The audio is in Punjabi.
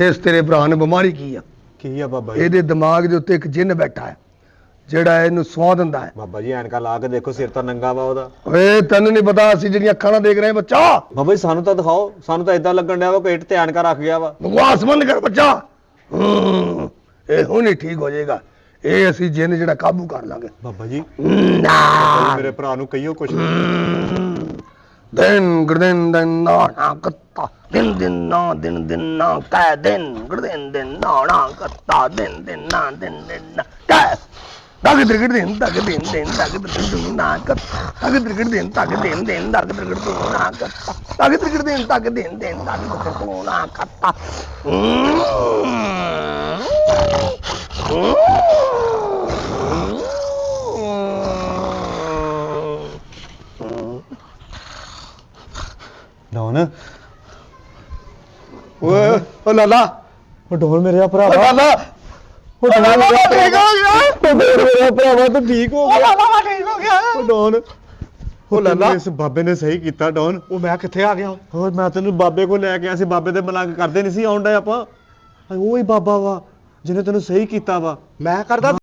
ਇਸ ਤੇਰੇ ਭਰਾ ਨੂੰ ਬਿਮਾਰੀ ਕੀ ਆ? ਕੀ ਆ ਬਾਬਾ ਜੀ? ਇਹਦੇ ਦਿਮਾਗ ਦੇ ਉੱਤੇ ਇੱਕ ਜਿੰਨ ਬੈਠਾ ਹੈ ਜਿਹੜਾ ਇਹਨੂੰ ਸੌਂ ਦਿੰਦਾ ਹੈ। ਬਾਬਾ ਜੀ ਐਨਕਾਂ ਲਾ ਕੇ ਦੇਖੋ, ਸਿਰ ਤਾਂ ਨੰਗਾ ਵਾ ਉਹਦਾ। ਓਏ ਤੈਨੂੰ ਨਹੀਂ ਪਤਾ, ਅਸੀਂ ਜਿਹੜੀਆਂ ਅੱਖਾਂ ਨਾਲ ਦੇਖ ਰਹੇ ਹਾਂ ਬੱਚਾ। ਬਾਬਾ ਜੀ ਸਾਨੂੰ ਤਾਂ ਦਿਖਾਓ, ਸਾਨੂੰ ਤਾਂ ਇਦਾਂ ਲੱਗਣ ਡਿਆ ਵਾ ਪੇਟ ਤੇ ਐਨਕਾਂ ਰੱਖ ਗਿਆ ਵਾ। ਬਕਵਾਸ ਬੰਦ ਕਰ ਬੱਚਾ। ਇਹ ਹੁਣੇ ਠੀਕ ਹੋ ਜਾਏਗਾ। ਇਹ ਅਸੀਂ ਜਿੰਨ ਜਿਹੜਾ ਕਾਬੂ ਕਰ ਲਾਂਗੇ। ਬਾਬਾ ਜੀ ਨਾ ਮੇਰੇ ਭਰਾ ਨੂੰ ਕਹੀਓ ਕੁਛ। ਦਿਨ ਗਰਦਨ ਦਿਨ ਨਾ ਕੱਤਾ ਦਿਨ ਨਾ ਕੈ ਦਿਨ ਗਰਦਨ ਨਾ ਕੱਤਾ ਦਿਨ ਨਾ ਕੈ ਤਗ ਦਰਗੜ ਦਿਨ ਨਾ ਕੱਤਾ ਤਗ ਦਰਗੜ ਨਾ ਕੱਤਾ ਤਗ ਦਰਗੜ ਦਿਨ ਨਾ ਕੱਤਾ। ਡੌਨ ਓਏ ਓ ਲਾਲਾ, ਉਹ ਡੌਨ ਮੇਰੇ ਭਰਾ ਲਾਲਾ ਉਹ ਡੌਨ ਲਾਲਾ ਠੀਕ ਹੋ ਗਿਆ। ਮੇਰਾ ਭਰਾਵਾ ਤੂੰ ਠੀਕ ਹੋ ਗਿਆ। ਲਾਲਾ ਠੀਕ ਹੋ ਗਿਆ। ਉਹ ਡੌਨ ਉਹ ਲਾਲਾ ਇਸ ਬਾਬੇ ਨੇ ਸਹੀ ਕੀਤਾ ਡੌਨ। ਉਹ ਮੈਂ ਕਿੱਥੇ ਆ ਗਿਆ? ਹੋਰ ਮੈਂ ਤੈਨੂੰ ਬਾਬੇ ਕੋਲ ਲੈ ਕੇ ਆਇਆ ਸੀ। ਬਾਬੇ ਦੇ ਮਲੰਗ ਕਰਦੇ ਨਹੀਂ ਸੀ ਆਉਣ ਡੇ ਆਪਾਂ। ਉਹ ਹੀ ਬਾਬਾ ਵਾ ਜਿਹਨੇ ਤੈਨੂੰ ਸਹੀ ਕੀਤਾ ਵਾ। ਮੈਂ ਕਰਦਾ